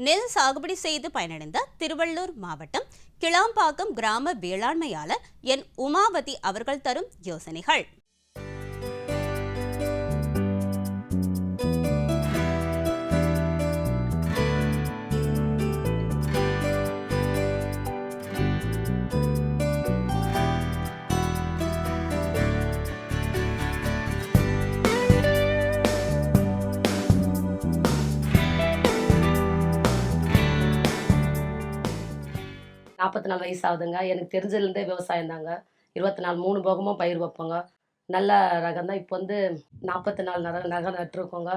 நெல் சாகுபடி செய்து பயனடைந்த திருவள்ளூர் மாவட்டம் கிளாம்பாக்கம் கிராம வேளாண்மையாளர் என் உமாவதி அவர்கள் தரும் யோசனைகள். நாற்பத்தி 4 வயசு ஆகுதுங்க. எனக்கு தெரிஞ்சதுலேருந்தே விவசாயம் தாங்க. 24 3 போகமும் பயிர் வைப்போங்க. நல்ல ரகம் தான். இப்போ 44 நகம் நட்டுருக்கோங்க.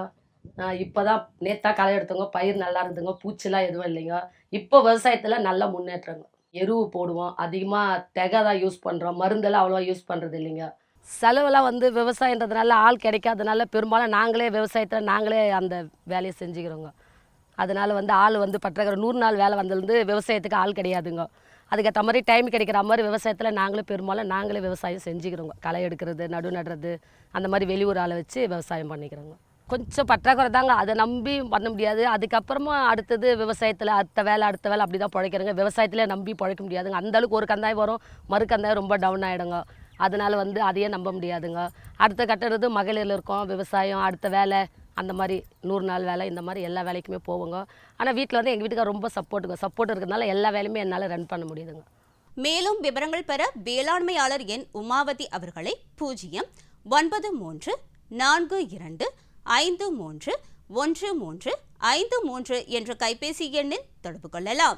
இப்போ தான் நேத்தா களை எடுத்தோங்க. பயிர் நல்லா இருக்குதுங்க. பூச்சிலாம் எதுவும் இல்லைங்க. இப்போ விவசாயத்தில் நல்ல முன்னேற்றங்க. எருவு போடுவோம். அதிகமாக தெகை தான் யூஸ் பண்ணுறோம். மருந்தெல்லாம் அவ்வளோவா யூஸ் பண்ணுறது இல்லைங்க. செலவெல்லாம் விவசாயன்றதுனால ஆள் கிடைக்காதனால பெரும்பாலும் நாங்களே விவசாயத்தில் நாங்களே அந்த வேலையை செஞ்சுக்கிறோங்க. அதனால் ஆள் பற்றாக்குறை 100 நாள் வேலை வந்ததுலேருந்து விவசாயத்துக்கு ஆள் கிடையாதுங்க. அதுக்கேற்ற மாதிரி டைம் கிடைக்கிற மாதிரி விவசாயத்தில் நாங்களே விவசாயம் செஞ்சுக்கிறோங்க. களை எடுக்கிறது, நடு நடுறது, அந்த மாதிரி வெளியூர் ஆளை வச்சு விவசாயம் பண்ணிக்கிறோங்க. கொஞ்சம் பற்றாக்குறை தாங்க. அதை நம்பி பண்ண முடியாது. அதுக்கப்புறமா அடுத்தது விவசாயத்தில் அடுத்த வேலை அப்படி தான் பிழைக்கிறோங்க. விவசாயத்திலே நம்பி பிழைக்க முடியாதுங்க. அந்தளவுக்கு ஒரு கந்தாயம் வரும், மறு கந்தாயம் ரொம்ப டவுன் ஆகிடுங்க. அதனால் அதையே நம்ப முடியாதுங்க. அடுத்த கட்டுறது மகளிரில் இருக்கோம். விவசாயம், அடுத்த வேலை, அந்த மாதிரி 100 நாள் வேலை, இந்த மாதிரி எல்லா வேலைக்குமே போவோங்க. ஆனால் வீட்டில் எங்கள் வீட்டுக்கார ரொம்ப சப்போர்ட் இருக்கிறதுனால எல்லா வேலையுமே என்னால் ரன் பண்ண முடியுதுங்க. மேலும் விவரங்கள் பெற வேளாண்மையாளர் என் உமாவதி அவர்களை 09342531353 என்ற கைபேசி எண்ணில் தொடர்பு கொள்ளலாம்.